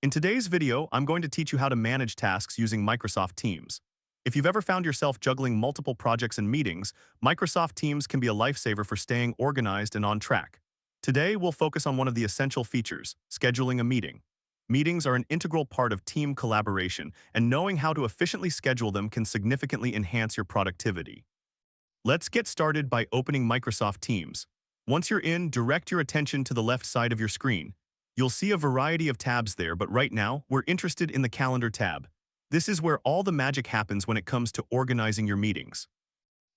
In today's video, I'm going to teach you how to manage tasks using Microsoft Teams. If you've ever found yourself juggling multiple projects and meetings, Microsoft Teams can be a lifesaver for staying organized and on track. Today, we'll focus on one of the essential features, scheduling a meeting. Meetings are an integral part of team collaboration, and knowing how to efficiently schedule them can significantly enhance your productivity. Let's get started by opening Microsoft Teams. Once you're in, direct your attention to the left side of your screen. You'll see a variety of tabs there, but right now, we're interested in the Calendar tab. This is where all the magic happens when it comes to organizing your meetings.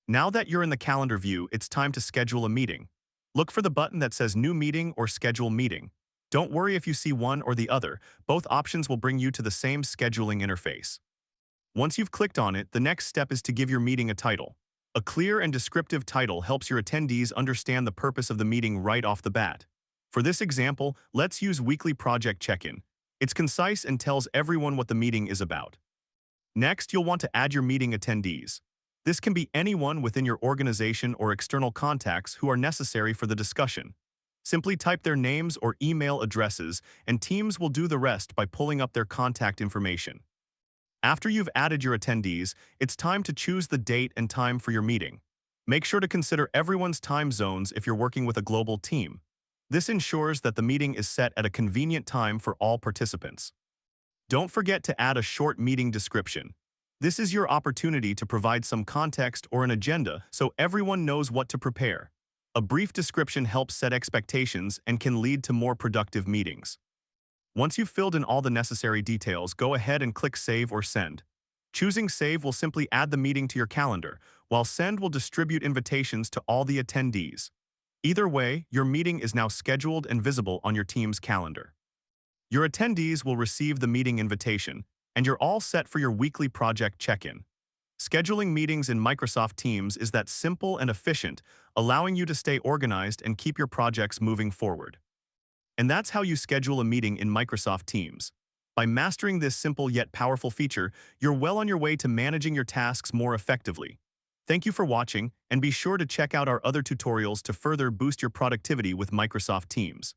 Now that you're in the calendar view, it's time to schedule a meeting. Look for the button that says New Meeting or Schedule Meeting. Don't worry if you see one or the other, both options will bring you to the same scheduling interface. Once you've clicked on it, the next step is to give your meeting a title. A clear and descriptive title helps your attendees understand the purpose of the meeting right off the bat. For this example, let's use Weekly Project Check-in. It's concise and tells everyone what the meeting is about. Next, you'll want to add your meeting attendees. This can be anyone within your organization or external contacts who are necessary for the discussion. Simply type their names or email addresses, and Teams will do the rest by pulling up their contact information. After you've added your attendees, it's time to choose the date and time for your meeting. Make sure to consider everyone's time zones if you're working with a global team. This ensures that the meeting is set at a convenient time for all participants. Don't forget to add a short meeting description. This is your opportunity to provide some context or an agenda so everyone knows what to prepare. A brief description helps set expectations and can lead to more productive meetings. Once you've filled in all the necessary details, go ahead and click Save or Send. Choosing Save will simply add the meeting to your calendar, while Send will distribute invitations to all the attendees. Either way, your meeting is now scheduled and visible on your team's calendar. Your attendees will receive the meeting invitation, and you're all set for your weekly project check-in. Scheduling meetings in Microsoft Teams is that simple and efficient, allowing you to stay organized and keep your projects moving forward. And that's how you schedule a meeting in Microsoft Teams. By mastering this simple yet powerful feature, you're well on your way to managing your tasks more effectively. Thank you for watching, and be sure to check out our other tutorials to further boost your productivity with Microsoft Teams.